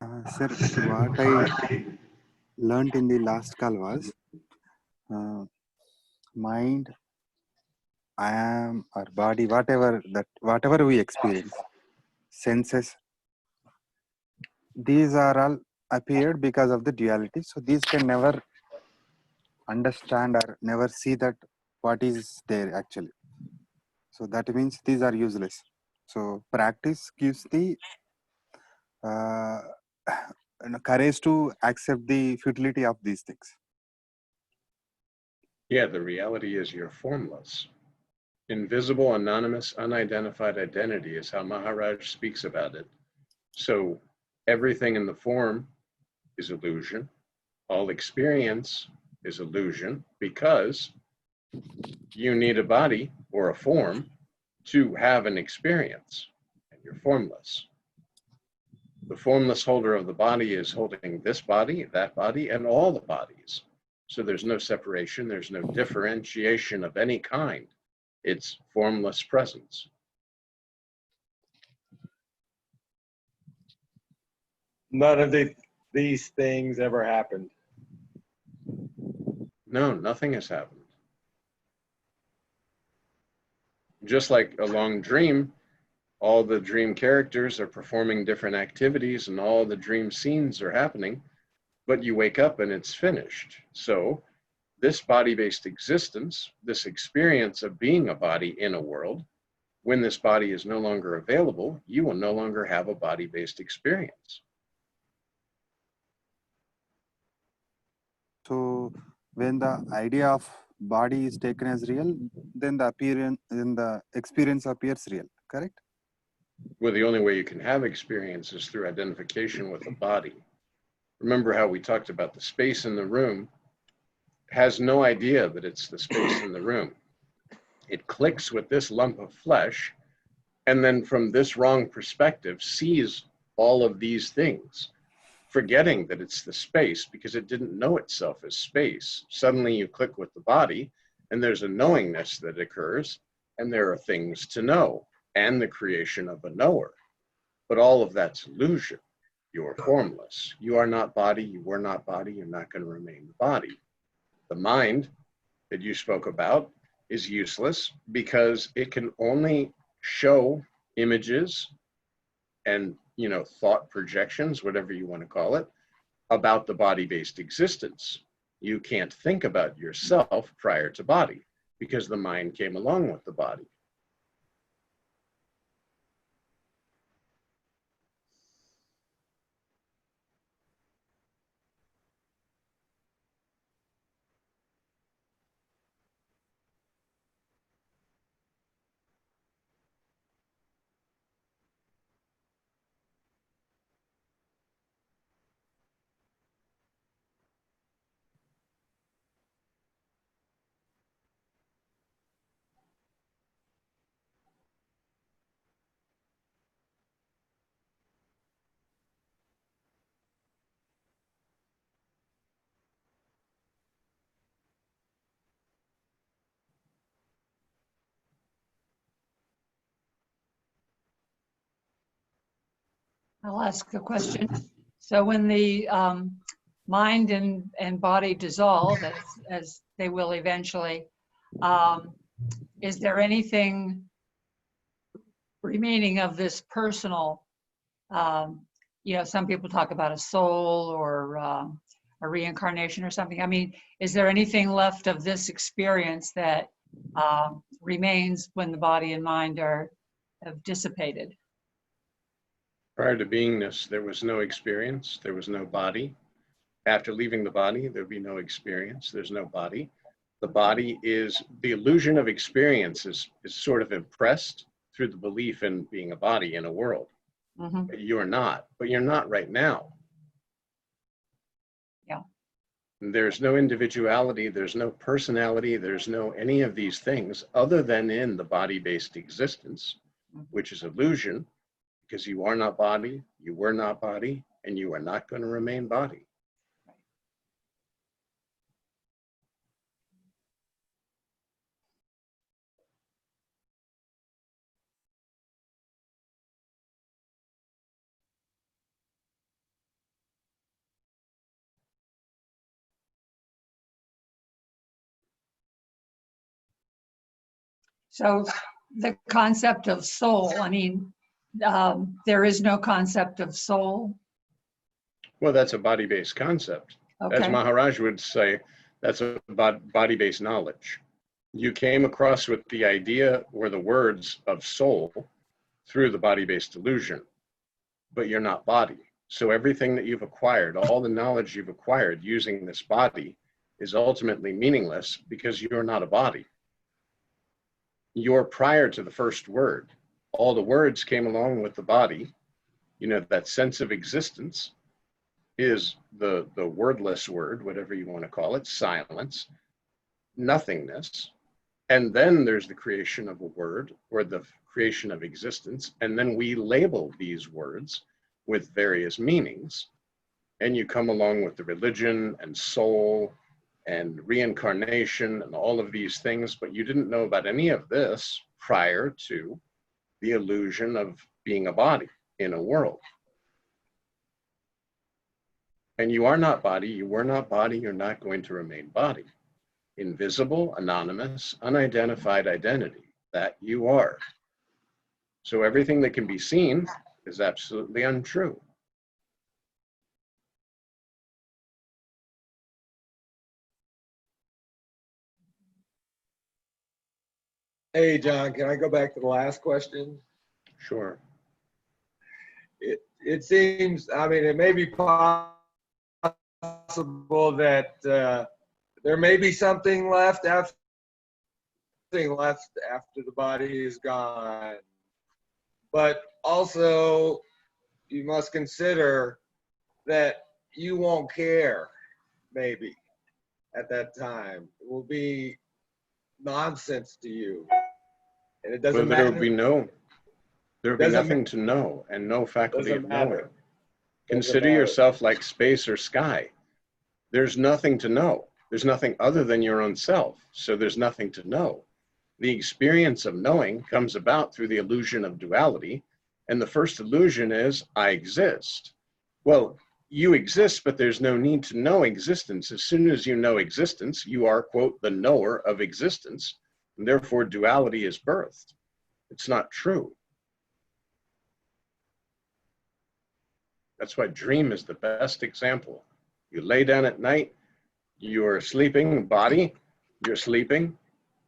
Sir, what I learned in the last call was mind, I am, our body, whatever we experience, senses, these are all appeared because of the duality. So these can never understand or never see that what is there actually. So that means these are useless. So practice gives the uh, courage to accept the futility of these things. Yeah, the reality is you're formless. Invisible, anonymous, unidentified identity is how Maharaj speaks about it. So everything in the form is illusion. All experience is illusion because you need a body or a form to have an experience, and you're formless. The formless holder of the body is holding this body, that body, and all the bodies. So there's no separation, there's no differentiation of any kind. It's formless presence. None of these things ever happened. No, nothing has happened. Just like a long dream, all the dream characters are performing different activities and all the dream scenes are happening, but you wake up and it's finished. So this body-based existence, this experience of being a body in a world, when this body is no longer available, you will no longer have a body-based experience. So when the idea of body is taken as real, then the experience appears real, correct? Well, the only way you can have experience is through identification with the body. Remember how we talked about the space in the room has no idea that it's the space in the room. It clicks with this lump of flesh, and then from this wrong perspective sees all of these things, forgetting that it's the space because it didn't know itself as space. Suddenly you click with the body, and there's a knowingness that occurs, and there are things to know, and the creation of a knower. But all of that's illusion. You're formless. You are not body, you were not body, you're not going to remain the body. The mind that you spoke about is useless because it can only show images and thought projections, whatever you want to call it, about the body-based existence. You can't think about yourself prior to body because the mind came along with the body. I'll ask a question. So when the mind and body dissolve, as they will eventually, is there anything remaining of this personal, some people talk about a soul or a reincarnation or something. I mean, is there anything left of this experience that remains when the body and mind have dissipated? Prior to beingness, there was no experience, there was no body. After leaving the body, there'd be no experience, there's no body. The body is, the illusion of experience is sort of impressed through the belief in being a body in a world. Mm-hmm. You're not, but you're not right now. Yeah. There's no individuality, there's no personality, there's no any of these things other than in the body-based existence, which is illusion, because you are not body, you were not body, and you are not going to remain body. So the concept of soul, I mean, there is no concept of soul. Well, that's a body-based concept. As Okay. Maharaj would say, that's a body-based knowledge. You came across with the idea or the words of soul through the body-based illusion, but you're not body. So everything that you've acquired, all the knowledge you've acquired using this body is ultimately meaningless because you're not a body. You're prior to the first word. All the words came along with the body. You know, that sense of existence is the wordless word, whatever you want to call it, silence, nothingness. And then there's the creation of a word or the creation of existence. And then we label these words with various meanings. And you come along with the religion and soul and reincarnation and all of these things, but you didn't know about any of this prior to the illusion of being a body in a world. And you are not body, you were not body, you're not going to remain body. Invisible, anonymous, unidentified identity, that you are. So everything that can be seen is absolutely untrue. Hey, John, can I go back to the last question? Sure. It seems, I mean, it may be possible that there may be something left after the body is gone. But also, you must consider that you won't care, maybe, at that time. It will be nonsense to you. And it doesn't matter. There will be Doesn't nothing to know and no faculty Doesn't of knowing. matter. Consider matter. yourself like space or sky. There's nothing to know. There's nothing other than your own self. So there's nothing to know. The experience of knowing comes about through the illusion of duality. And the first illusion is, I exist. Well, you exist, but there's no need to know existence. As soon as you know existence, you are, quote, the knower of existence. And therefore, duality is birthed. It's not true. That's why dream is the best example. You lay down at night, you're sleeping, body, you're sleeping,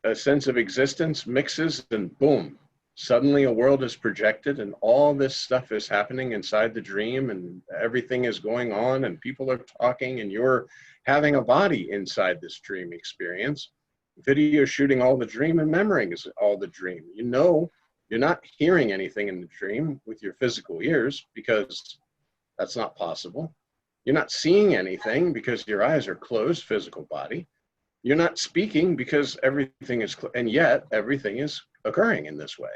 a sense of existence mixes and boom, suddenly a world is projected and all this stuff is happening inside the dream and everything is going on and people are talking and you're having a body inside this dream experience. Video shooting all the dream and memorying is all the dream. You know, you're not hearing anything in the dream with your physical ears because that's not possible. You're not seeing anything because your eyes are closed, physical body. You're not speaking because everything is, and yet everything is occurring in this way.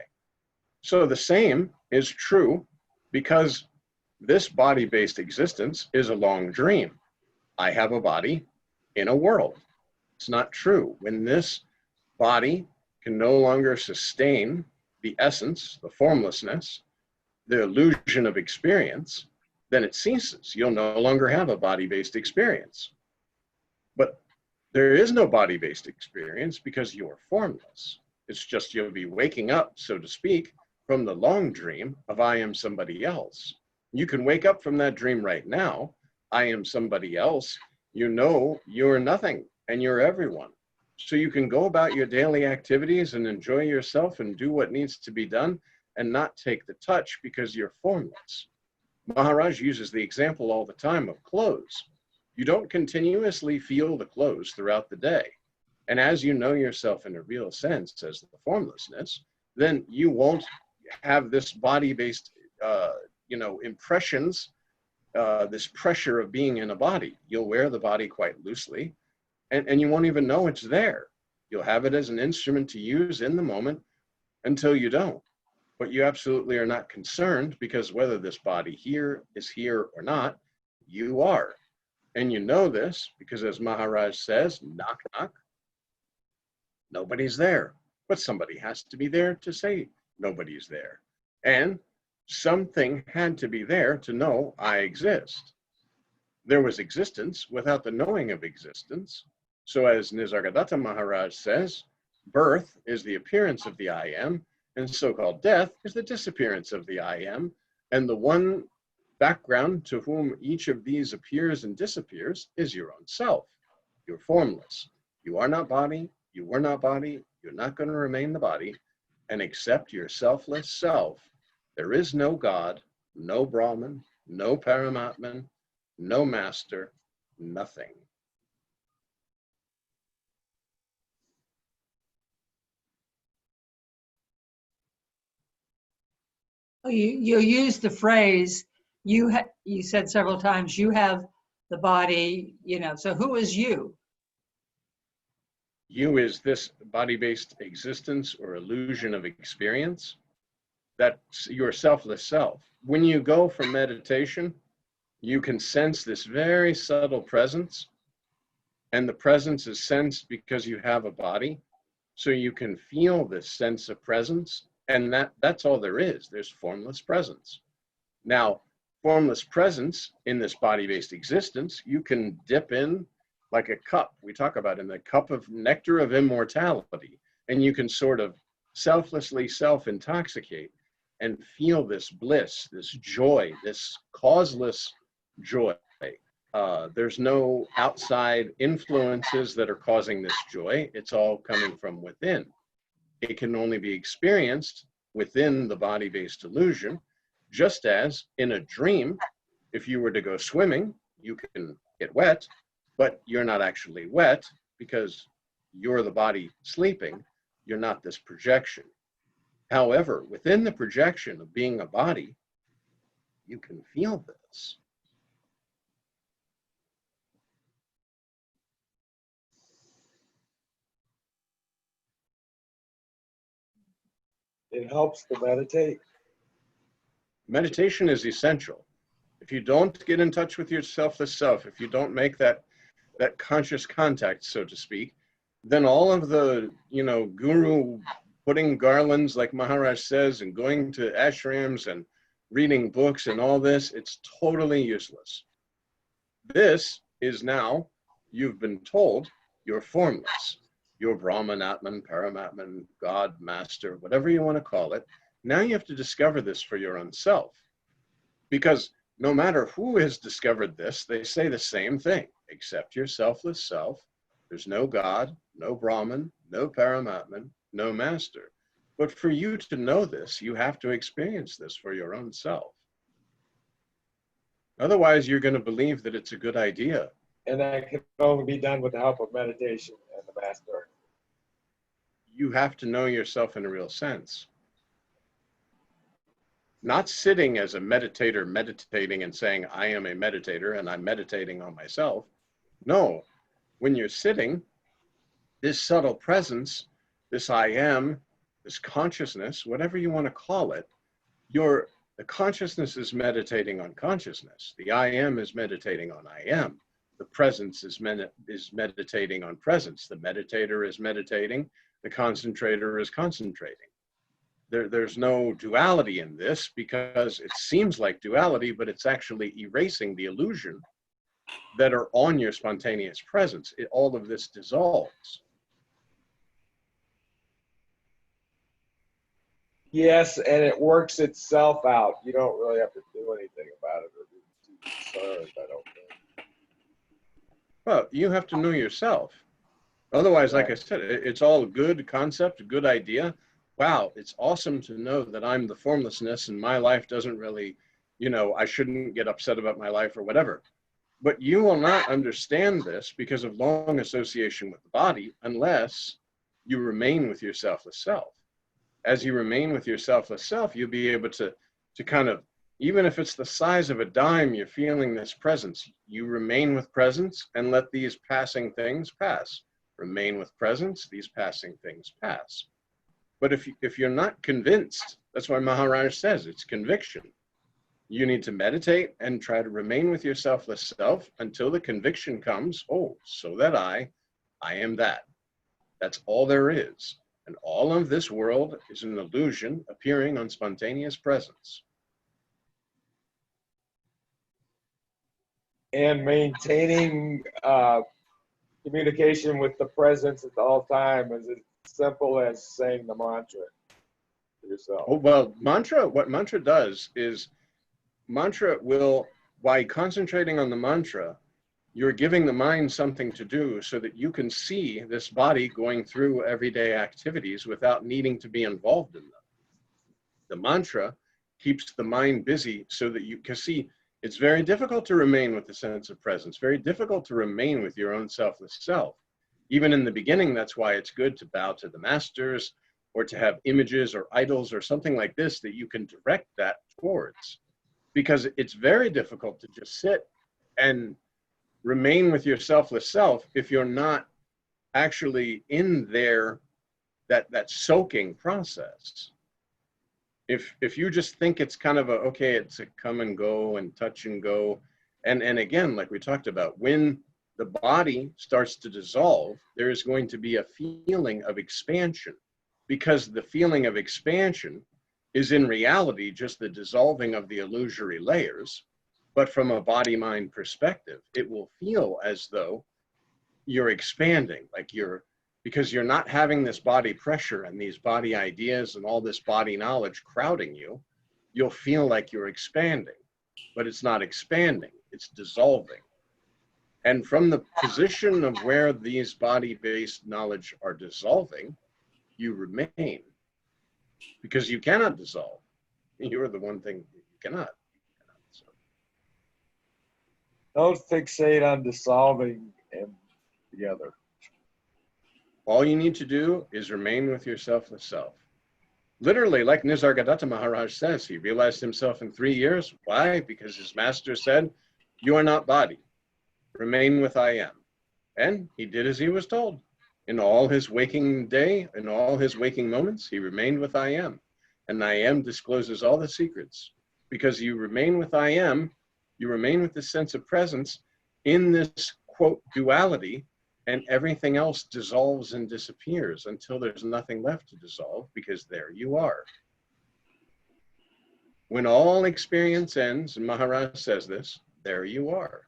So the same is true because this body-based existence is a long dream. I have a body in a world. It's not true. When this body can no longer sustain the essence, the formlessness, the illusion of experience, then it ceases. You'll no longer have a body-based experience. But there is no body-based experience because you're formless. It's just you'll be waking up, so to speak, from the long dream of I am somebody else. You can wake up from that dream right now. I am somebody else. You know you're nothing and you're everyone. So you can go about your daily activities and enjoy yourself and do what needs to be done and not take the touch because you're formless. Maharaj uses the example all the time of clothes. You don't continuously feel the clothes throughout the day. And as you know yourself in a real sense as the formlessness, then you won't have this body-based, impressions, this pressure of being in a body. You'll wear the body quite loosely, and you won't even know it's there. You'll have it as an instrument to use in the moment until you don't. But you absolutely are not concerned because whether this body here is here or not, you are. And you know this because as Maharaj says, knock, knock, nobody's there. But somebody has to be there to say nobody's there. And something had to be there to know I exist. There was existence without the knowing of existence. So as Nisargadatta Maharaj says, Birth is the appearance of the I am, and so-called death is the disappearance of the I am. And the one background to whom each of these appears and disappears is your own self. You're formless. You are not body. You were not body. You're not going to remain the body. And accept your selfless self. There is no God, no Brahman, no Paramatman, no master, nothing. You used the phrase, you said several times, you have the body, so who is you? You is this body-based existence or illusion of experience. That's your selfless self. When you go for meditation, you can sense this very subtle presence, and the presence is sensed because you have a body. So you can feel this sense of presence, and that's all there is. There's formless presence. Now, formless presence in this body-based existence, you can dip in like a cup. We talk about in the cup of nectar of immortality, and you can sort of selflessly self-intoxicate and feel this bliss, this joy, this causeless joy. There's no outside influences that are causing this joy. It's all coming from within. It can only be experienced within the body-based illusion, just as in a dream, if you were to go swimming, you can get wet, but you're not actually wet because you're the body sleeping. You're not this projection. However, within the projection of being a body, you can feel this. It helps to meditate. Meditation is essential. If you don't get in touch with your selfless self, if you don't make that conscious contact, so to speak, then all of the, guru putting garlands, like Maharaj says, and going to ashrams and reading books and all this, it's totally useless. This is now, you've been told, you're formless. You're Brahman, Atman, Paramatman, God, Master, whatever you want to call it. Now you have to discover this for your own self. Because no matter who has discovered this, they say the same thing. Accept your selfless self. There's no God, no Brahman, no Paramatman, no Master. But for you to know this, you have to experience this for your own self. Otherwise, you're going to believe that it's a good idea. And that can only be done with the help of meditation and the master. You have to know yourself in a real sense. Not sitting as a meditator, meditating and saying, I am a meditator and I'm meditating on myself. No, when you're sitting, this subtle presence, this I am, this consciousness, whatever you want to call it, the consciousness is meditating on consciousness. The I am is meditating on I am. The presence is meditating on presence. The meditator is meditating. The concentrator is concentrating. There's no duality in this because it seems like duality, but it's actually erasing the illusion that are on your spontaneous presence. All of this dissolves. Yes, and it works itself out. You don't really have to do anything about it or be too concerned, I don't think. Well, you have to know yourself. Otherwise, like I said, it's all a good concept, a good idea. Wow, it's awesome to know that I'm the formlessness and my life doesn't really, I shouldn't get upset about my life or whatever. But you will not understand this because of long association with the body unless you remain with your selfless self. As you remain with your selfless self, you'll be able to kind of, even if it's the size of a dime, you're feeling this presence. You remain with presence and let these passing things pass. Remain with presence, these passing things pass. But if you're not convinced, that's why Maharaj says it's conviction. You need to meditate and try to remain with your selfless self until the conviction comes, oh, so that I am that. That's all there is. And all of this world is an illusion appearing on spontaneous presence. And maintaining communication with the presence at all time is simple as saying the mantra to yourself. Oh, well, what mantra does is mantra will, by concentrating on the mantra, you're giving the mind something to do so that you can see this body going through everyday activities without needing to be involved in them. The mantra keeps the mind busy so that you can see. It's very difficult to remain with the sense of presence, very difficult to remain with your own selfless self. Even in the beginning, that's why it's good to bow to the masters or to have images or idols or something like this that you can direct that towards. Because it's very difficult to just sit and remain with your selfless self if you're not actually in there, that soaking process. If you just think it's kind of okay, it's a come and go and touch and go. And again, like we talked about, when the body starts to dissolve, there is going to be a feeling of expansion, because the feeling of expansion is in reality just the dissolving of the illusory layers. But from a body-mind perspective, it will feel as though you're expanding, because you're not having this body pressure and these body ideas and all this body knowledge crowding you. You'll feel like you're expanding, but it's not expanding, it's dissolving. And from the position of where these body-based knowledge are dissolving, you remain, because you cannot dissolve. You're the one thing you cannot. So. Don't fixate on dissolving and together. All you need to do is remain with your selfless self. Literally, like Nisargadatta Maharaj says, he realized himself in 3 years. Why? Because his master said, you are not body. Remain with I am. And he did as he was told. In all his waking day, in all his waking moments, he remained with I am. And I am discloses all the secrets. Because you remain with I am, you remain with this sense of presence in this, quote, duality, and everything else dissolves and disappears until there's nothing left to dissolve, because there you are. When all experience ends, and Maharaj says this, there you are.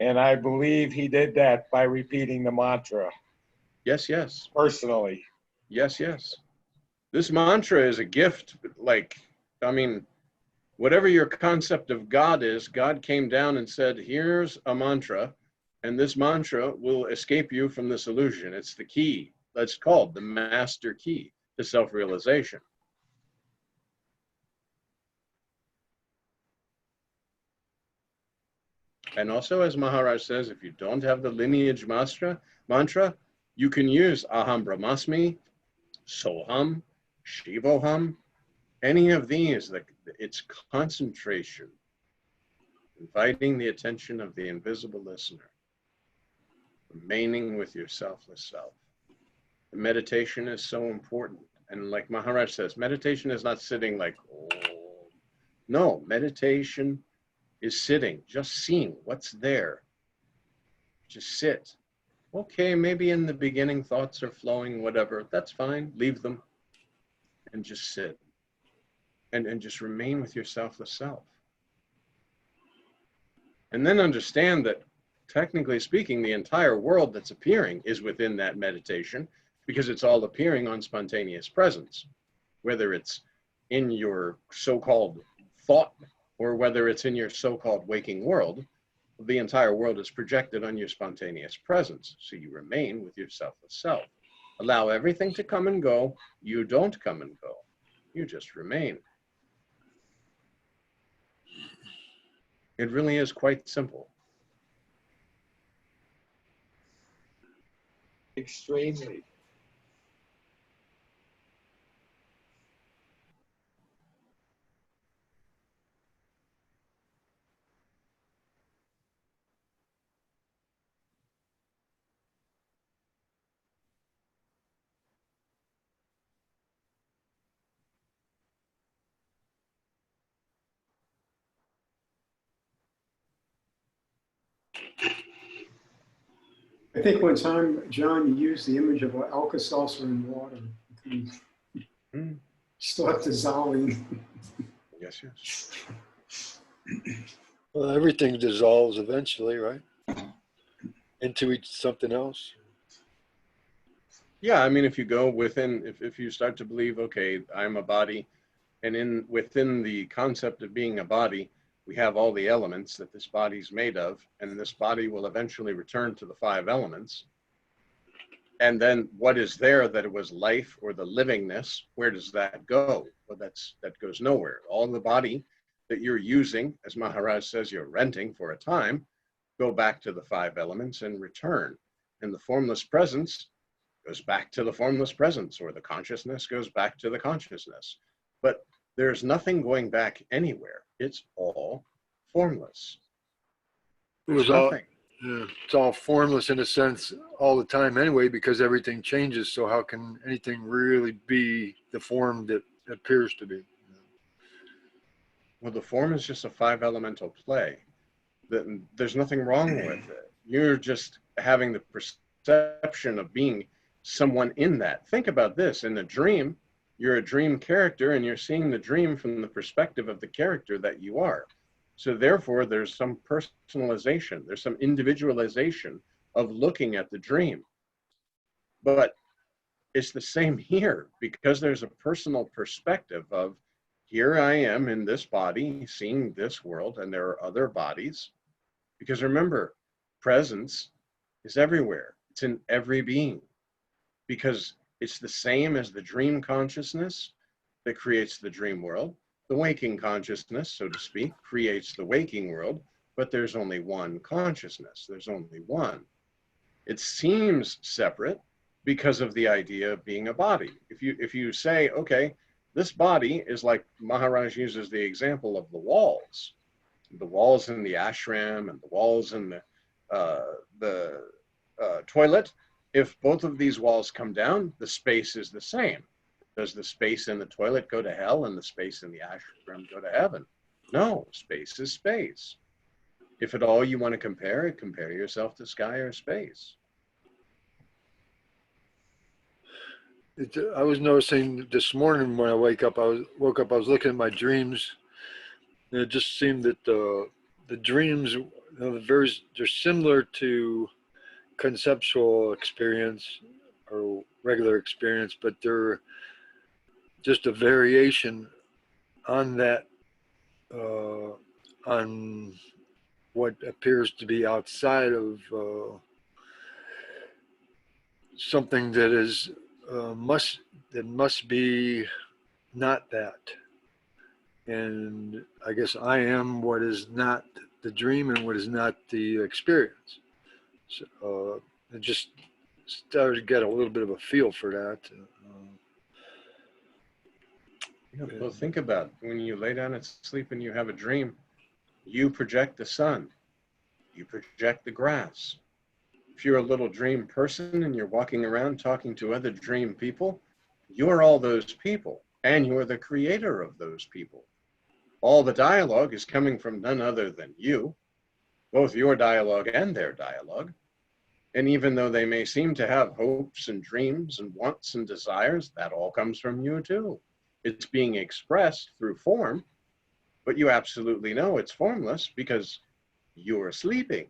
And I believe he did that by repeating the mantra. Yes, yes. Personally. Yes, yes. This mantra is a gift. Whatever your concept of God is, God came down and said, here's a mantra, and this mantra will escape you from this illusion. It's the key. That's called the master key to self-realization. And also, as Maharaj says, if you don't have the lineage mantra, you can use Aham Brahmasmi, Soham, Shivoham, any of these. It's concentration, inviting the attention of the invisible listener, remaining with your selfless self. The meditation is so important. And like Maharaj says, meditation is not sitting like, oh. No, meditation is sitting, just seeing what's there. Just sit. Okay, maybe in the beginning thoughts are flowing, whatever, that's fine, leave them and just sit. And just remain with your selfless self. And then understand that, technically speaking, the entire world that's appearing is within that meditation, because it's all appearing on spontaneous presence, whether it's in your so-called thought or whether it's in your so-called waking world. The entire world is projected on your spontaneous presence, so you remain with your selfless self. Allow everything to come and go. You don't come and go. You just remain. It really is quite simple. Extremely. I think one time, John, you used the image of an Alka-Seltzer in water. Start dissolving. Yes, yes. Well, everything dissolves eventually, right? into something else. Yeah, I mean, if you go within, if you start to believe, okay, I'm a body, and within the concept of being a body, we have all the elements that this body's made of, and this body will eventually return to the 5 elements. And then what is there that it was life or the livingness, where does that go? Well, that goes nowhere. All the body that you're using, as Maharaj says, you're renting for a time, go back to the 5 elements and return. And the formless presence goes back to the formless presence, or the consciousness goes back to the consciousness. But there's nothing going back anywhere. It's all formless. There's nothing. It's all formless in a sense all the time anyway, because everything changes. So how can anything really be the form that it appears to be? Well, the form is just a 5 elemental play. There's nothing wrong with it. You're just having the perception of being someone in that. Think about this. In the dream, you're a dream character, and you're seeing the dream from the perspective of the character that you are. So therefore, there's some personalization, there's some individualization of looking at the dream. But it's the same here, because there's a personal perspective of, here I am in this body, seeing this world, and there are other bodies. Because remember, presence is everywhere. It's in every being. Because it's the same as the dream consciousness that creates the dream world. The waking consciousness, so to speak, creates the waking world, but there's only one consciousness. There's only one. It seems separate because of the idea of being a body. If you say, okay, this body is like, Maharaj uses the example of the walls in the ashram and the walls in the toilet. If both of these walls come down, the space is the same. Does the space in the toilet go to hell and the space in the ashram go to heaven? No, space is space. If at all you want to compare yourself to sky or space. I was noticing this morning when I woke up, I was looking at my dreams, and it just seemed that the dreams, they're similar to conceptual experience or regular experience, but they're just a variation on that, on what appears to be outside of something that is must be not that. And I guess I am what is not the dream and what is not the experience. So I just started to get a little bit of a feel for that. Well, think about it. When you lay down and sleep and you have a dream, you project the sun, you project the grass. If you're a little dream person and you're walking around talking to other dream people, you're all those people, and you're the creator of those people. All the dialogue is coming from none other than you, both your dialogue and their dialogue. And even though they may seem to have hopes and dreams and wants and desires, that all comes from you too. It's being expressed through form, but you absolutely know it's formless because you're sleeping.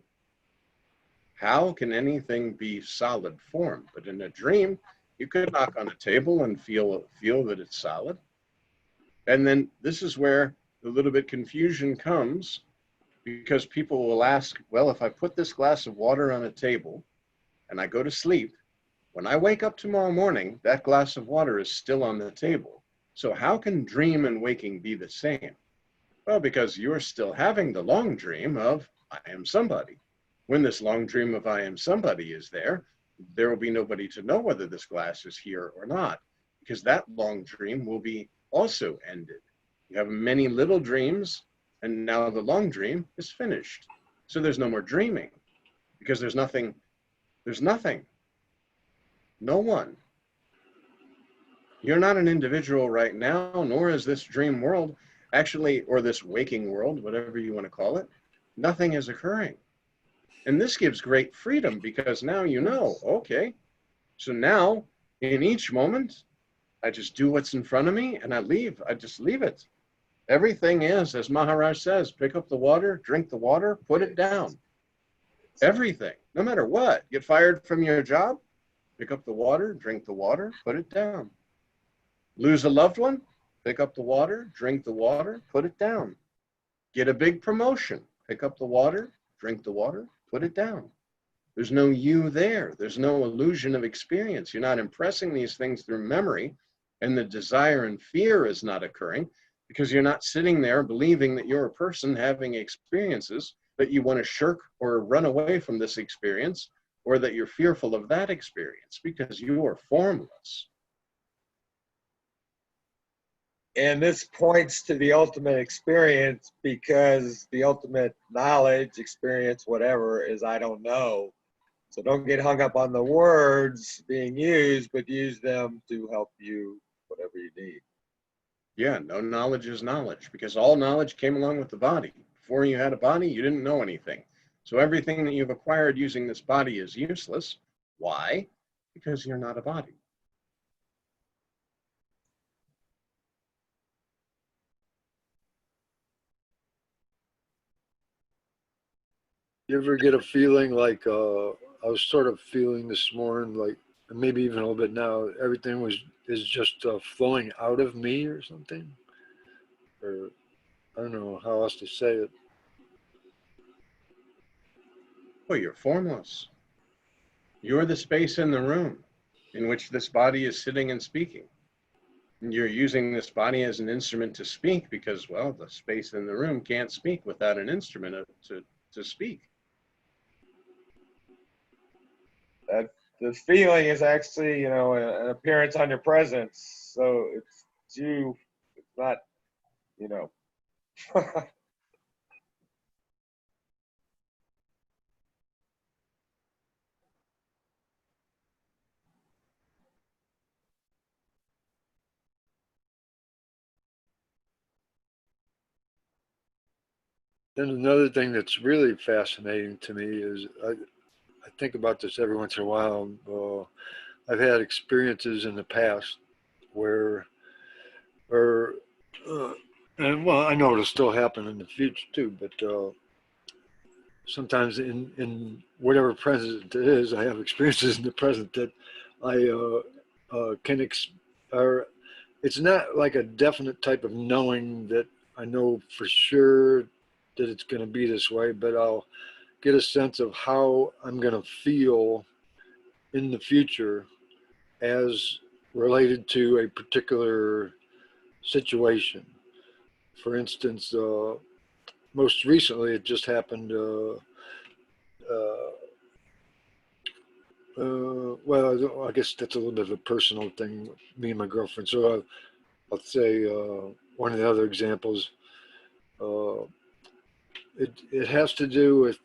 How can anything be solid form? But in a dream, you could knock on a table and feel that it's solid. And then this is where a little bit confusion comes, because people will ask, well, if I put this glass of water on a table and I go to sleep, when I wake up tomorrow morning, that glass of water is still on the table. So how can dream and waking be the same? Well, because you're still having the long dream of, I am somebody. When this long dream of I am somebody is there will be nobody to know whether this glass is here or not, because that long dream will be also ended. You have many little dreams, and now the long dream is finished. So there's no more dreaming, because there's nothing. No one. You're not an individual right now, nor is this dream world actually, or this waking world, whatever you want to call it. Nothing is occurring. And this gives great freedom, because now you know, okay, so now in each moment, I just do what's in front of me and I just leave it. Everything is, as Maharaj says, pick up the water, drink the water, put it down. Everything, no matter what. Get fired from your job, pick up the water, drink the water, put it down. Lose a loved one, pick up the water, drink the water, put it down. Get a big promotion, pick up the water, drink the water, put it down. There's no you there. There's no illusion of experience. You're not impressing these things through memory, and the desire and fear is not occurring because you're not sitting there believing that you're a person having experiences, that you want to shirk or run away from this experience, or that you're fearful of that experience, because you are formless. And this points to the ultimate experience, because the ultimate knowledge, experience, whatever, is I don't know. So don't get hung up on the words being used, but use them to help you, whatever you need. Yeah, no knowledge is knowledge, because all knowledge came along with the body. Before you had a body, you didn't know anything. So everything that you've acquired using this body is useless. Why? Because you're not a body. You ever get a feeling like I was sort of feeling this morning, like maybe even a little bit now, everything is just flowing out of me or something? Or I don't know how else to say it. Well, you're formless. You're the space in the room in which this body is sitting and speaking. And you're using this body as an instrument to speak because, well, the space in the room can't speak without an instrument to speak. That the feeling is actually, an appearance on your presence. So it's you, it's not, Then another thing that's really fascinating to me is I think about this every once in a while. I've had experiences in the past where, and well, I know it'll still happen in the future too, but sometimes in whatever present it is, I have experiences in the present that I or it's not like a definite type of knowing that I know for sure that it's going to be this way, but I'll get a sense of how I'm going to feel in the future as related to a particular situation. For instance, most recently, it just happened. Well, I guess that's a little bit of a personal thing, me and my girlfriend. So I'll say one of the other examples. It has to do with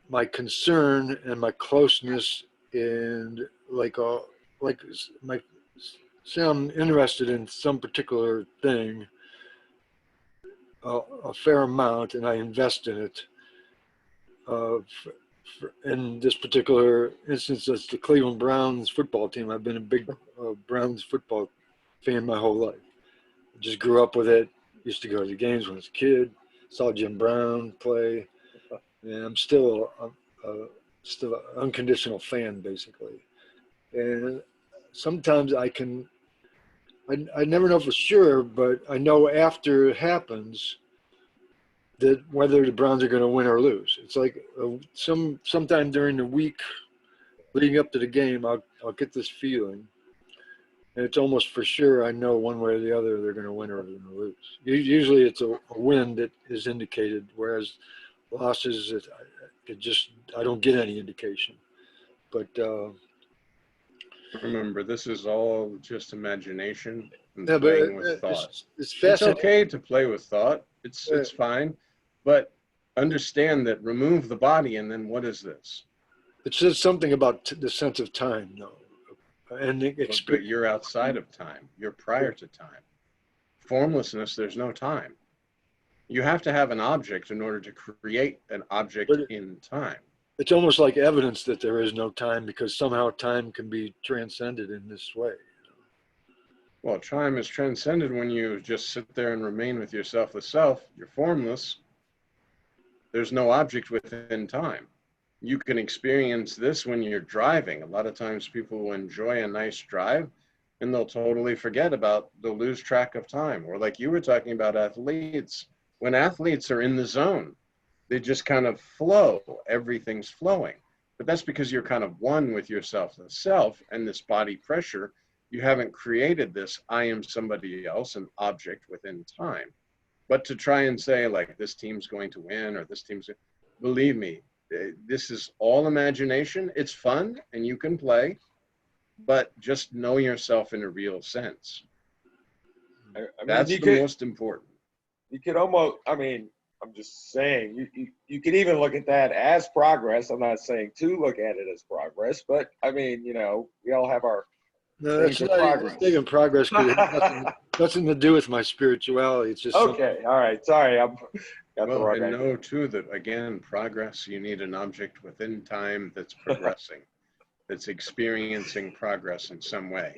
my concern and my closeness, and like my say I'm interested in some particular thing, a fair amount, and I invest in it. In this particular instance, it's the Cleveland Browns football team. I've been a big Browns football fan my whole life. Just grew up with it. Used to go to the games when I was a kid. Saw Jim Brown play, and I'm still an unconditional fan, basically. And sometimes I never know for sure, but I know after it happens that whether the Browns are going to win or lose. It's like sometime during the week leading up to the game, I'll get this feeling, and it's almost for sure I know one way or the other they're going to win or they're going to lose. Usually it's a win that is indicated, whereas losses, I don't get any indication. But Remember, this is all just imagination and yeah, playing with thought. it's It's fascinating. okay to play with thought. It's fine, but understand that remove the body, and then what is this? It says something about the sense of time, though, and the But experience. you're outside of time. You're prior to time. Formlessness, there's no time. You have to have an object in order to create an object in time. It's almost like evidence that there is no time, because somehow time can be transcended in this way. Well, time is transcended when you just sit there and remain with yourself, the self. You're formless. There's no object within time. You can experience this when you're driving. A lot of times people will enjoy a nice drive and they'll totally forget about, they'll lose track of time. Or like you were talking about athletes, when athletes are in the zone, they just kind of flow, everything's flowing. But that's because you're kind of one with yourself, the self, and this body pressure. You haven't created this, I am somebody else, an object within time. But to try and say like, this team's going to win or this team's, believe me, this is all imagination. It's fun and you can play, but just know yourself in a real sense. I mean, That's you the could, most important. you could almost, I mean, I'm just saying, you could even look at that as progress. I'm not saying to look at it as progress, but I mean, you know, we all have our No, that's stage of not progress. it's taking progress because it has nothing to do with my spirituality. It's just Okay, all right. Sorry, I'm got the Well, wrong and idea. know too that again, progress, you need an object within time that's progressing, that's experiencing progress in some way.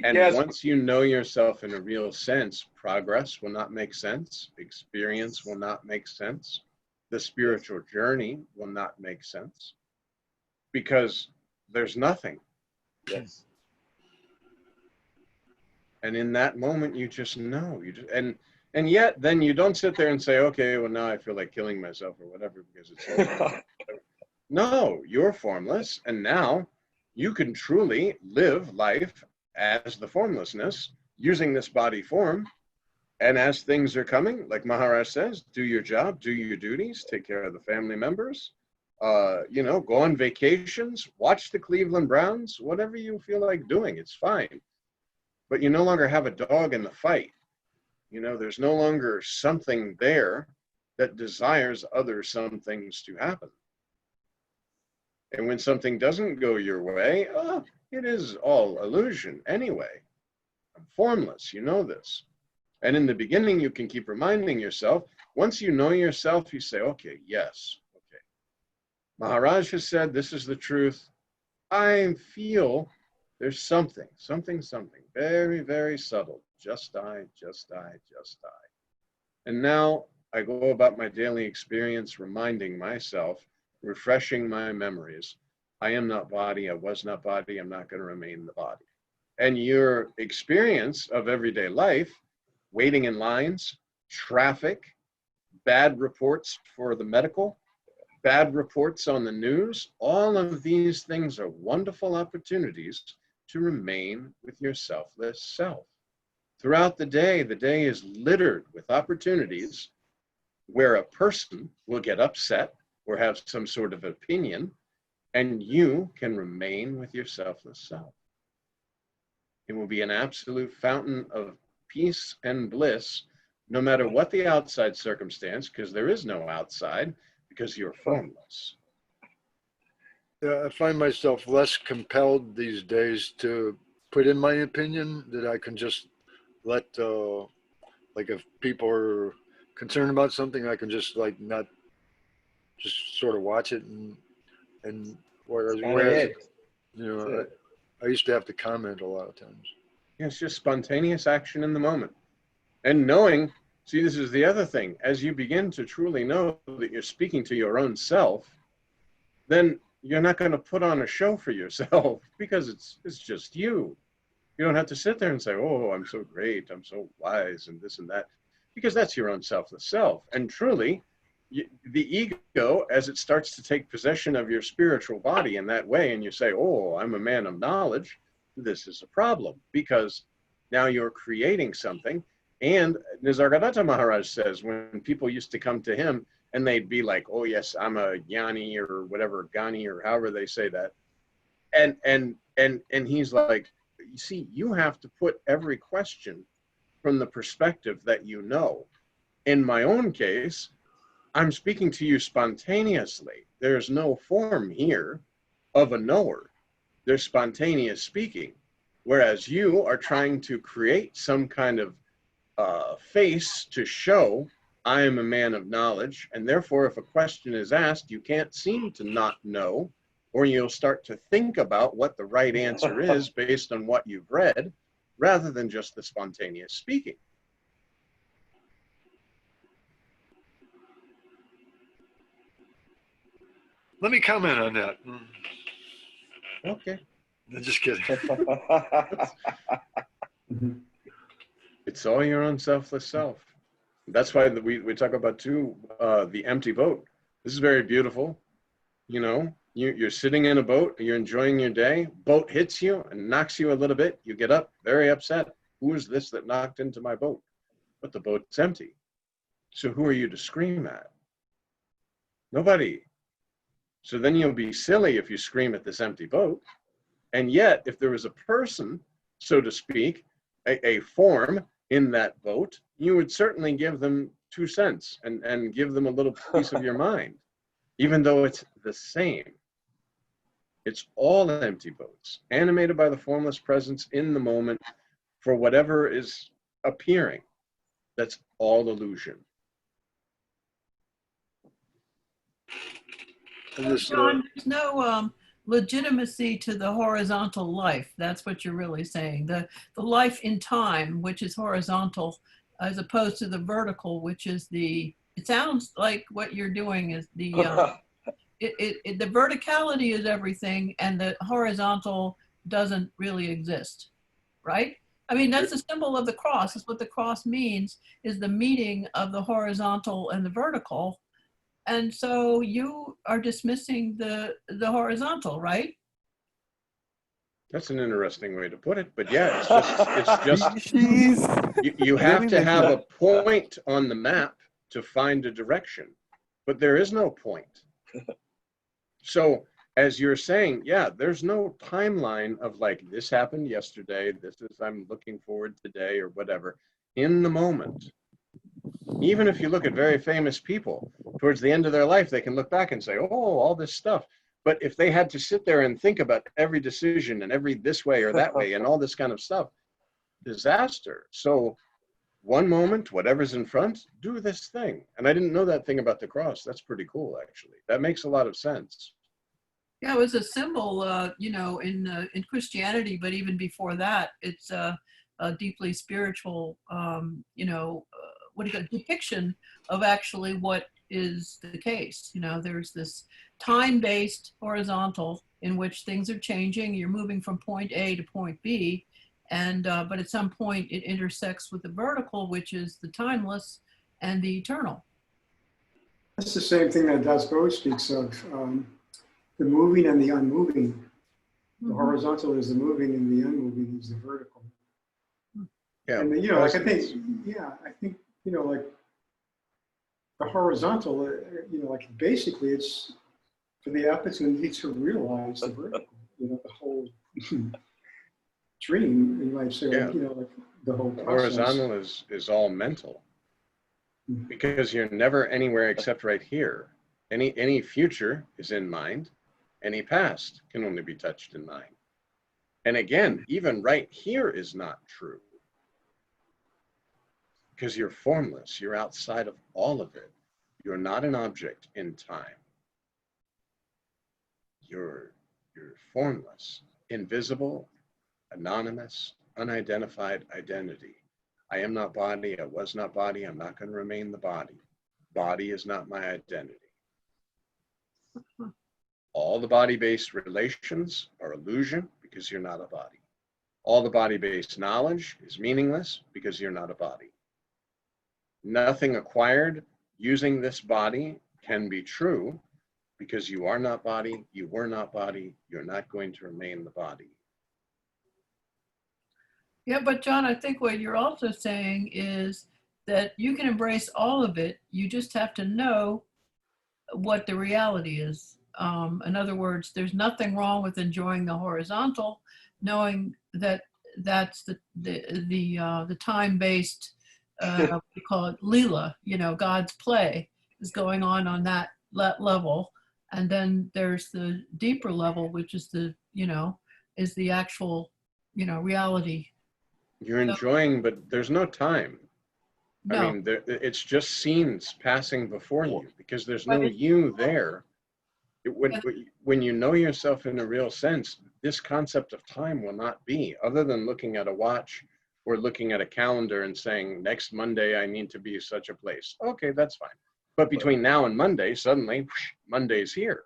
And Yes, once you know yourself in a real sense, progress will not make sense, experience will not make sense, the spiritual journey will not make sense, because there's nothing. yes. And in that moment, you just know. And yet, then you don't sit there and say, okay, well, now I feel like killing myself or whatever because it's over. No, you're formless. And now you can truly live life as the formlessness using this body form. And as things are coming, like Maharaj says, do your job, do your duties, take care of the family members, you know, go on vacations, watch the Cleveland Browns, whatever you feel like doing, it's fine. But you no longer have a dog in the fight. You know, there's no longer something there that desires other some things to happen. And when something doesn't go your way, it is all illusion anyway. I'm formless, you know this. And in the beginning, you can keep reminding yourself. Once you know yourself, you say, okay, yes, okay. Maharaj has said, this is the truth. I feel there's something, very, very subtle. Just I, just I, just I. And now I go about my daily experience, reminding myself, refreshing my memories. I am not body, I was not body, I'm not going to remain the body. And your experience of everyday life, waiting in lines, traffic, bad reports for the medical, bad reports on the news, all of these things are wonderful opportunities to remain with your selfless self. Throughout the day is littered with opportunities where a person will get upset or have some sort of opinion, and you can remain with your selfless self. It will be an absolute fountain of peace and bliss, no matter what the outside circumstance, because there is no outside, because you're formless. I find myself less compelled these days to put in my opinion, that I can just let, like if people are concerned about something, I can just like not just sort of watch it and whereas you know, I used to have to comment a lot of times. It's just spontaneous action in the moment. And knowing, see, this is the other thing, as you begin to truly know that you're speaking to your own self, then you're not going to put on a show for yourself because it's just you. You don't have to sit there and say, oh, I'm so great, I'm so wise, and this and that, because that's your own selfless self. And truly, the ego, as it starts to take possession of your spiritual body in that way, and you say, oh, I'm a man of knowledge, this is a problem, because now you're creating something. And Nisargadatta Maharaj says, when people used to come to him and they'd be like, oh yes, I'm a Jnani or whatever, Gani or however they say that. And he's like, you see, you have to put every question from the perspective that you know. In my own case, I'm speaking to you spontaneously. There's no form here of a knower. There's spontaneous speaking. Whereas you are trying to create some kind of face to show I am a man of knowledge, and therefore if a question is asked, you can't seem to not know, or you'll start to think about what the right answer is based on what you've read, rather than just the spontaneous speaking. Let me comment on that. Okay. I'm just kidding. It's all your own selfless self. That's why we talk about too, the empty boat. This is very beautiful. You know, you're sitting in a boat, you're enjoying your day, boat hits you and knocks you a little bit. You get up very upset. Who is this that knocked into my boat? But the boat's empty. So who are you to scream at? Nobody. So then you'll be silly if you scream at this empty boat. And yet, if there was a person, so to speak, a form in that boat, you would certainly give them 2 cents and give them a little piece of your mind, even though it's the same. It's all empty boats, animated by the formless presence in the moment for whatever is appearing. That's all illusion. And this, John, there's no legitimacy to the horizontal life. That's what you're really saying. The life in time, which is horizontal, as opposed to the vertical, which is the, it sounds like what you're doing is the, the verticality is everything and the horizontal doesn't really exist, right? I mean, that's the symbol of the cross. That's what the cross means, is the meeting of the horizontal and the vertical. And so you are dismissing the horizontal, right? That's an interesting way to put it, but yeah, it's just you have to have a point on the map to find a direction, but there is no point. So as you're saying, yeah, there's no timeline of like, this happened yesterday, this is, I'm looking forward today or whatever, in the moment. Even if you look at very famous people, towards the end of their life, they can look back and say, oh, all this stuff. But if they had to sit there and think about every decision and every this way or that way and all this kind of stuff, disaster. So one moment, whatever's in front, do this thing. And I didn't know that thing about the cross. That's pretty cool, actually. That makes a lot of sense. Yeah, it was a symbol, you know, in Christianity, but even before that, it's a deeply spiritual, you know, what do you call it, depiction of actually what is the case. You know, there's this time-based horizontal in which things are changing. You're moving from point A to point B, and but at some point it intersects with the vertical, which is the timeless and the eternal. That's the same thing that Das Bo speaks of, the moving and the unmoving. The horizontal is the moving and the unmoving is the vertical. Yeah. And, you know, like I think, you know, like the horizontal, you know, like basically it's for the opportunity to realize the vertical, you know, the whole dream, you might say, Yeah. you know, like the whole process. Horizontal is all mental, because you're never anywhere except right here. Any future is in mind. Any past can only be touched in mind. And again, even right here is not true, because you're formless. You're outside of all of it. You're not an object in time. You're formless, invisible, anonymous, unidentified identity. I am not body. I was not body. I'm not going to remain the body. Body is not my identity. All the body-based relations are illusion because you're not a body. All the body-based knowledge is meaningless because you're not a body. Nothing acquired using this body can be true because you are not body, you were not body, you're not going to remain the body. Yeah, but John, I think what you're also saying is that you can embrace all of it. You just have to know what the reality is. In other words, there's nothing wrong with enjoying the horizontal, knowing that that's the time-based, we call it Leela, you know, God's play is going on that level. And then there's the deeper level, which is the, you know, is the actual, you know, reality. You're enjoying, but there's no time. No. I mean, it's just scenes passing before you because there's no you there. When you know yourself in a real sense, this concept of time will not be, other than looking at a watch or looking at a calendar and saying, next Monday, I need to be such a place. Okay, that's fine. But between now and Monday, suddenly, Monday's here.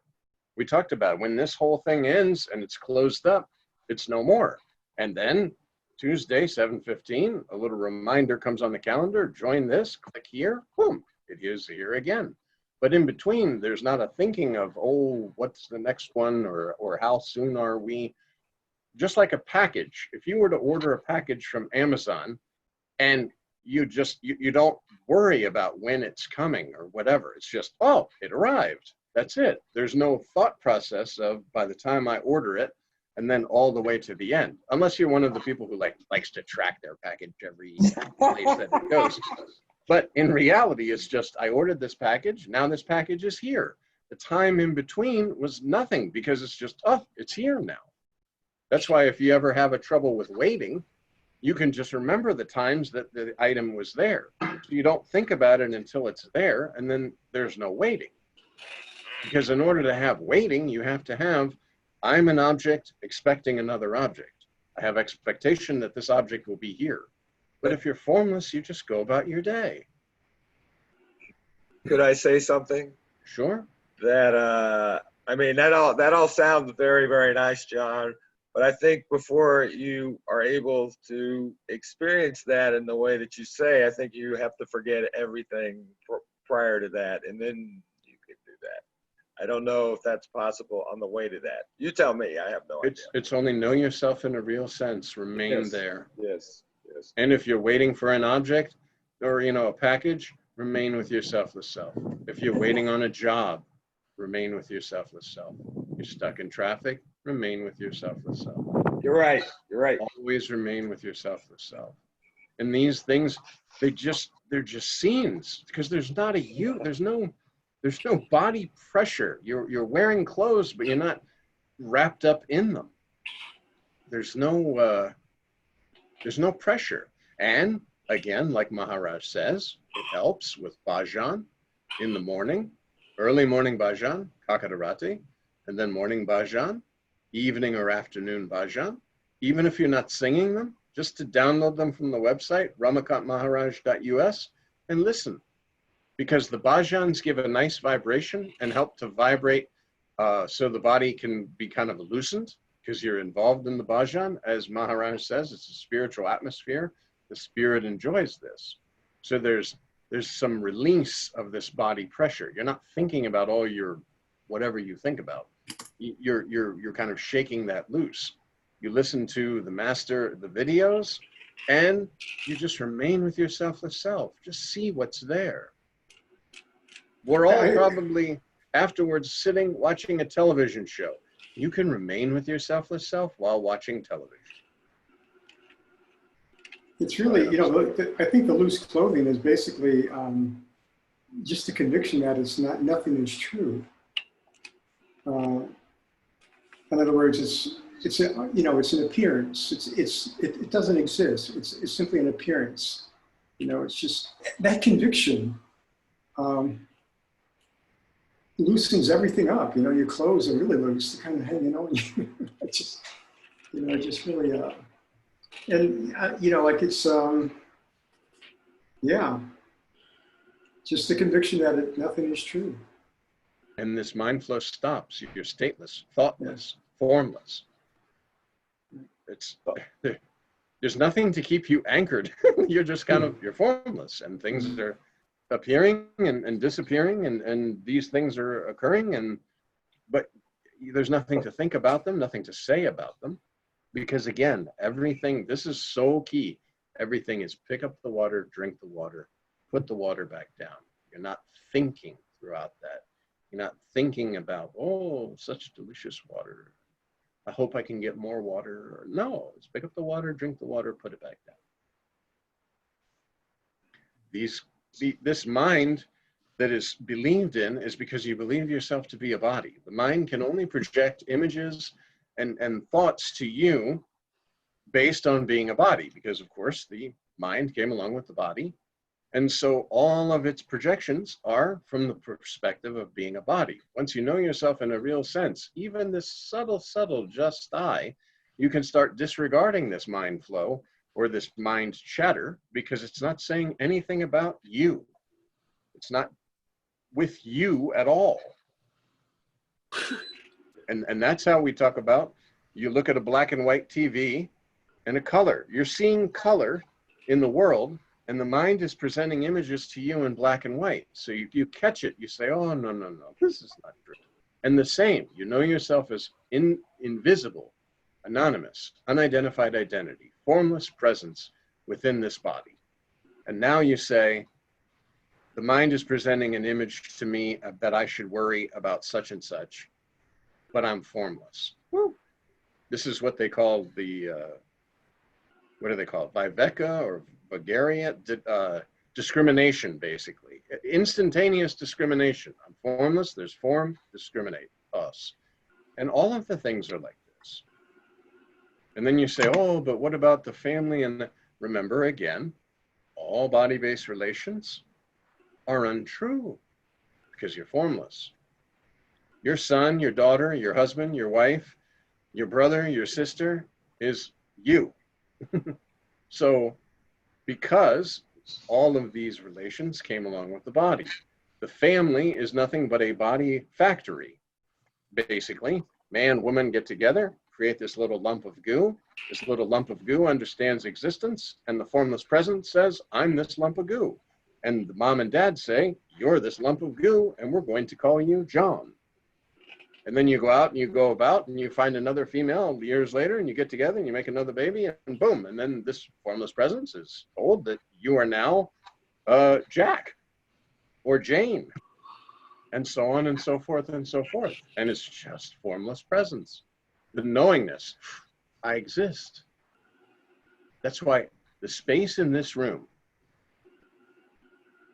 We talked about when this whole thing ends and it's closed up, it's no more. And then Tuesday, 7:15, a little reminder comes on the calendar, join this, click here, boom, it is here again. But in between, there's not a thinking of, oh, what's the next one, or how soon are we? Just like a package, if you were to order a package from Amazon and you don't worry about when it's coming or whatever, it's just, oh, it arrived. That's it. There's no thought process of by the time I order it, and then all the way to the end, unless you're one of the people who likes to track their package every place that it goes. But in reality, it's just, I ordered this package, now this package is here. The time in between was nothing, because it's just, oh, it's here now. That's why if you ever have a trouble with waiting, you can just remember the times that the item was there. So you don't think about it until it's there, and then there's no waiting. Because in order to have waiting, you have to have, I'm an object expecting another object. I have expectation that this object will be here. But if you're formless, you just go about your day. Could I say something? Sure. That I mean, that all sounds very, very nice, John. But I think before you are able to experience that in the way that you say, I think you have to forget everything prior to that, and then you can do that. I don't know if that's possible on the way to that. You tell me. I have no idea. It's only know yourself in a real sense. Remain Yes. there. Yes. Yes. And if you're waiting for an object or, a package, remain with your selfless self. If you're waiting on a job, remain with your selfless self. You're stuck in traffic, remain with your selfless self. You're right. You're right. Always remain with your selfless self. And these things, they're just scenes, because there's not a you. There's no body pressure. You're wearing clothes, but you're not wrapped up in them. There's no pressure. And again, like Maharaj says, it helps with bhajan in the morning, early morning bhajan, kakadarati, and then morning bhajan, evening or afternoon bhajan. Even if you're not singing them, just to download them from the website, ramakantmaharaj.us, and listen. Because the bhajans give a nice vibration and help to vibrate so the body can be kind of loosened, because you're involved in the bhajan. As Maharaj says, it's a spiritual atmosphere. The spirit enjoys this. So there's some release of this body pressure. You're not thinking about all your whatever you think about. You're kind of shaking that loose. You listen to the master, the videos, and you just remain with your selfless self. Just see what's there. We're all probably afterwards sitting watching a television show. You can remain with your selfless self while watching television. It's really, I think the loose clothing is basically just a conviction that nothing is true. In other words, it's an appearance. It doesn't exist. It's simply an appearance. It's just that conviction loosens everything up. Your clothes are really loose, kind of hanging on you. It's just really, and like it's, just the conviction that nothing is true. And this mind flow stops. You're stateless, thoughtless, formless. There's nothing to keep you anchored. You're just you're formless, and things are appearing and disappearing, and these things are occurring, but there's nothing to think about them, nothing to say about them, because again, everything, this is so key. Everything is pick up the water, drink the water, put the water back down. You're not thinking throughout that. You're not thinking about, oh, such delicious water. I hope I can get more water. No, it's pick up the water, drink the water, put it back down. This mind that is believed in is because you believe yourself to be a body. The mind can only project images and thoughts to you based on being a body, because of course the mind came along with the body. And so all of its projections are from the perspective of being a body. Once you know yourself in a real sense, even this subtle just I, you can start disregarding this mind flow or this mind chatter, because it's not saying anything about you. It's not with you at all. And that's how we talk about, you look at a black and white TV and a color. You're seeing color in the world, and the mind is presenting images to you in black and white. So you catch it, you say, oh, no, no, no, this is not true. And the same, you know yourself as invisible, anonymous, unidentified identity, formless presence within this body. And now you say, the mind is presenting an image to me that I should worry about such and such, but I'm formless. Woo. This is what they call the, what do they call it? Viveka or Vagaria? Discrimination, basically. Instantaneous discrimination. I'm formless, there's form, discriminate, us. And all of the things are like this. And then you say, oh, but what about the family? And remember again, all body-based relations are untrue because you're formless. Your son, your daughter, your husband, your wife, your brother, your sister is you. So because all of these relations came along with the body, the family is nothing but a body factory. Basically, man, woman get together, create this little lump of goo. This little lump of goo understands existence, and the formless presence says, I'm this lump of goo. And the mom and dad say, you're this lump of goo, and we're going to call you John. And then you go out and you go about and you find another female years later and you get together and you make another baby and boom. And then this formless presence is told that you are now Jack or Jane and so on and so forth and so forth. And it's just formless presence. The knowingness, I exist. That's why the space in this room,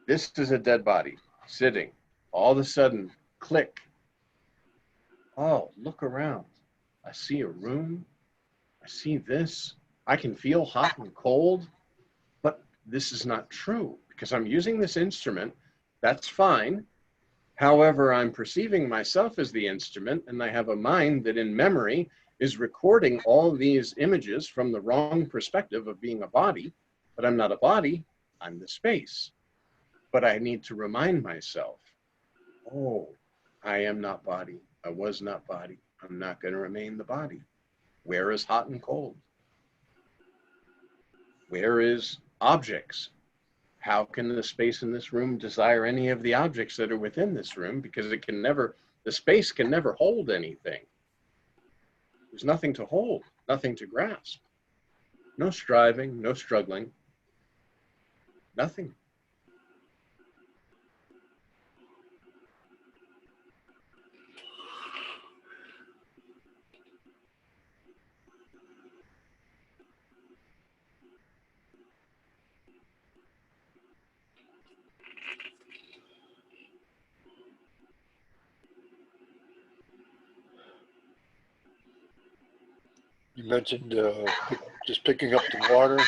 this is a dead body sitting. All of a sudden, click. Oh, look around. I see a room. I see this. I can feel hot and cold, but this is not true because I'm using this instrument. That's fine. However, I'm perceiving myself as the instrument, and I have a mind that in memory is recording all these images from the wrong perspective of being a body, but I'm not a body, I'm the space. But I need to remind myself, oh, I am not body. I was not body. I'm not going to remain the body. Where is hot and cold? Where is objects? How can the space in this room desire any of the objects that are within this room? Because it can never, the space can never hold anything. There's nothing to hold, nothing to grasp. No striving, no struggling, nothing. You mentioned just picking up the water.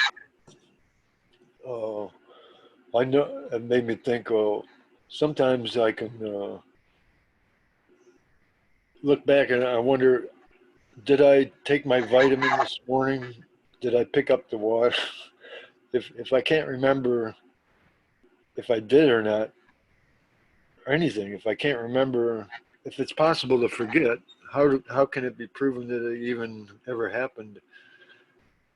I know it made me think, well, sometimes I can look back and I wonder, did I take my vitamin this morning? Did I pick up the water? If I can't remember if I did or not, or anything, if I can't remember, if it's possible to forget, how can it be proven that it even ever happened?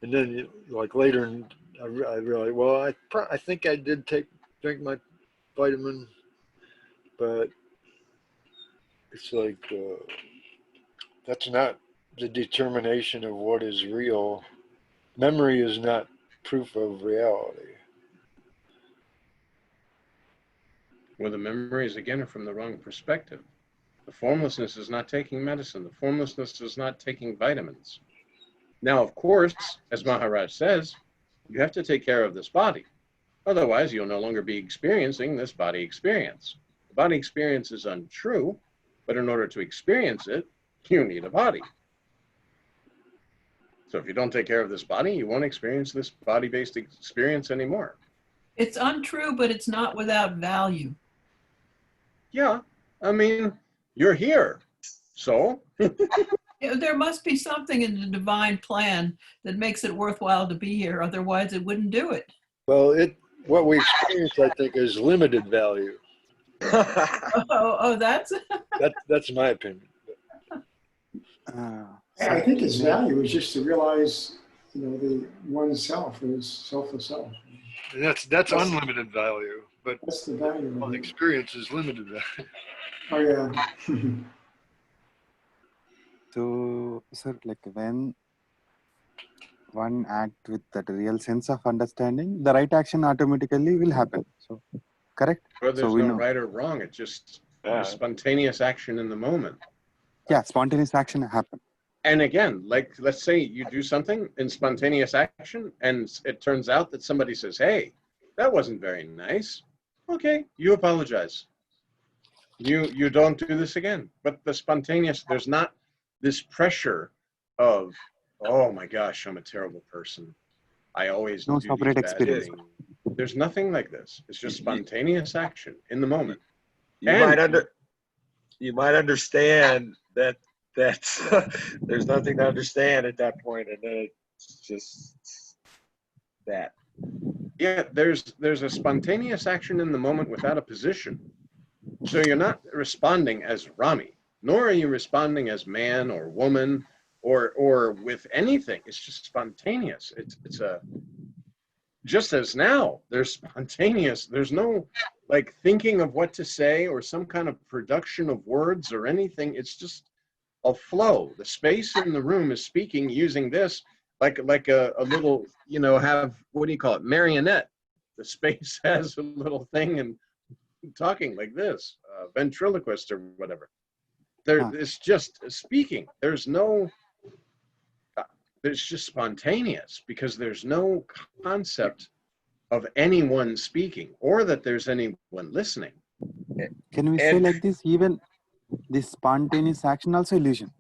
And then, like later, I realized, well, I think I did drink my vitamin, but it's like that's not the determination of what is real. Memory is not proof of reality. Well, the memories again are from the wrong perspective. The formlessness is not taking medicine. The formlessness is not taking vitamins. Now, of course, as Maharaj says, you have to take care of this body. Otherwise, you'll no longer be experiencing this body experience. The body experience is untrue, but in order to experience it, you need a body. So if you don't take care of this body, you won't experience this body-based experience anymore. It's untrue, but it's not without value. Yeah, I mean, you're here, so. There must be something in the divine plan that makes it worthwhile to be here. Otherwise, it wouldn't do it. Well, what we experience, I think, is limited value. Oh, that's That's my opinion. I So think its value is just to realize, the oneself is selfless self. And that's unlimited value, but That's the value all of the it. experience is limited value. Oh yeah. so sir, like when one act with that real sense of understanding, the right action automatically will happen. So correct. But So there's we no know. right or wrong. It's just Yeah. a spontaneous action in the moment. Yeah, spontaneous action happen. And again, like, let's say you do something in spontaneous action and it turns out that somebody says, hey, that wasn't very nice. Okay, you apologize. You don't do this again. But the spontaneous, there's not this pressure of, oh my gosh, I'm a terrible person. I always No do these separate bad experience. things. There's nothing like this. It's just spontaneous action in the moment. You might understand that there's nothing to understand at that point, and then it's just that. Yeah, there's a spontaneous action in the moment without a position. So you're not responding as Rami, nor are you responding as man or woman or with anything. It's just spontaneous. It's a just as now there's spontaneous. There's no like thinking of what to say or some kind of production of words or anything. It's just a flow. The space in the room is speaking using this like a little, have, what do you call it, marionette. The space has a little thing and talking like this, ventriloquist or whatever. It's just speaking. There's just spontaneous because there's no concept of anyone speaking or that there's anyone listening. Can we say like this? Even this spontaneous action also illusion.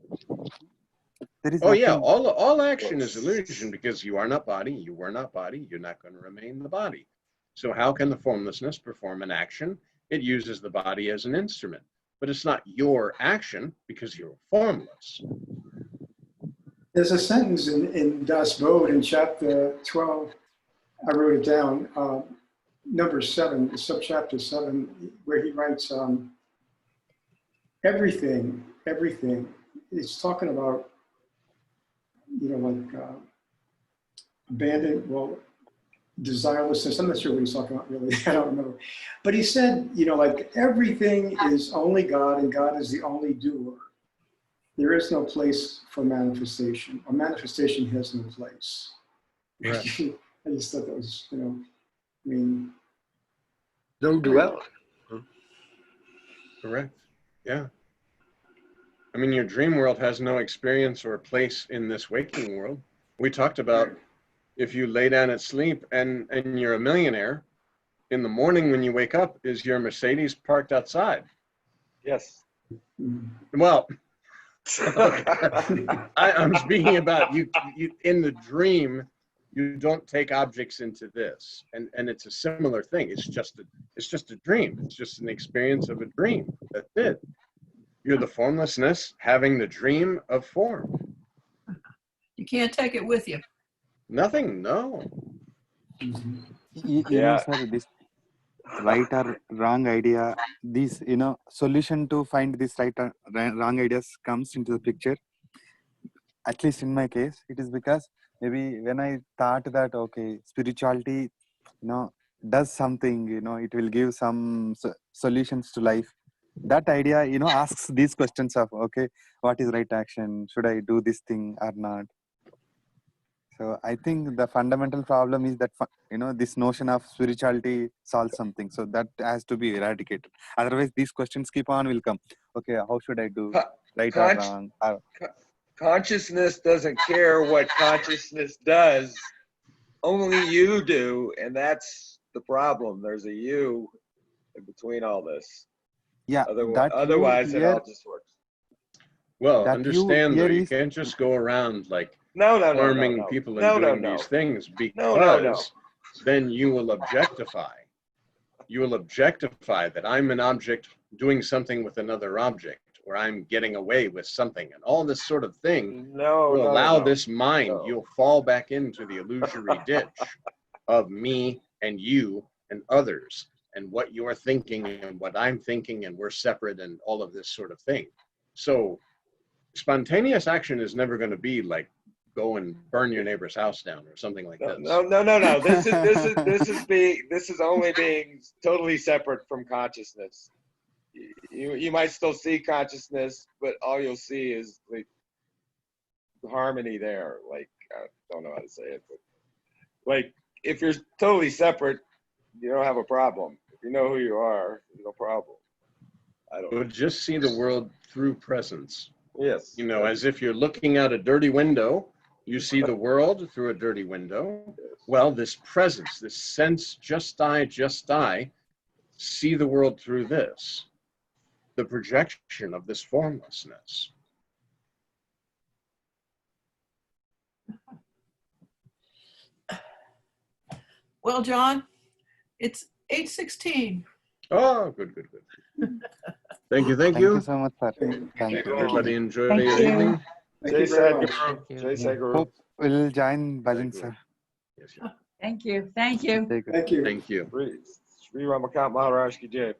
There is Oh yeah, nothing. all action is illusion because you are not body, you were not body, you're not going to remain the body. So how can the formlessness perform an action? It uses the body as an instrument, but it's not your action because you're formless. There's a sentence in Das Boot in chapter 12. I wrote it down. Number 7, subchapter 7, where he writes, everything. It's talking about, abandoned, desirelessness. I'm not sure what he's talking about really. I don't know. But he said, everything is only God and God is the only doer. There is no place for manifestation, or manifestation has no place. Right. I just thought that was, No duality. Correct. Yeah. I mean, your dream world has no experience or place in this waking world. We talked about if you lay down at sleep and you're a millionaire, in the morning when you wake up, is your Mercedes parked outside? Yes. Well, I'm speaking about you in the dream. You don't take objects into this, and it's a similar thing. It's just a dream. It's just an experience of a dream. That's it. You're the formlessness having the dream of form. You can't take it with you. Nothing. No. You Yeah. know, sir, this right or wrong idea, this, solution to find this right or wrong ideas comes into the picture. At least in my case, it is because maybe when I thought that, okay, spirituality, does something, it will give some solutions to life. That idea, asks these questions of, okay, what is right action? Should I do this thing or not? So I think the fundamental problem is that, this notion of spirituality solves something. So that has to be eradicated. Otherwise, these questions keep on will come. Okay, how should I do? Right or wrong? Consciousness doesn't care what consciousness does. Only you do, and that's the problem. There's a you in between all this. Yeah, Otherwise it all just works. Well, that understand though, you is can't just go around like No. harming people and doing these things because then you will objectify. You will objectify that I'm an object doing something with another object, or I'm getting away with something, and all this sort of thing will allow this mind. No. You'll fall back into the illusory ditch of me and you and others, and what you're thinking and what I'm thinking, and we're separate, and all of this sort of thing. So spontaneous action is never going to be like go and burn your neighbor's house down or something like this. No. This is only being totally separate from consciousness. You might still see consciousness, but all you'll see is like harmony there. Like, I don't know how to say it, but like if you're totally separate, you don't have a problem. If you know who you are, no problem. I don't know. But just see the world through presence. Yes. You know, as if you're looking out a dirty window, you see the world through a dirty window. Well, this presence, this sense, just I, see the world through this, the projection of this formlessness. Well, John, it's 8:16. Oh, good. Thank you. Thank you so much, sir. Thank you. Everybody enjoy Thank your you. evening. Thank Jai you very much. Sadguru. Jai Sadguru. Hope we'll join bhajan, sir. Yes. Thank you. Thank you. Take care. Thank you. Thank you. Sri Ramakant Maharaj ki jai.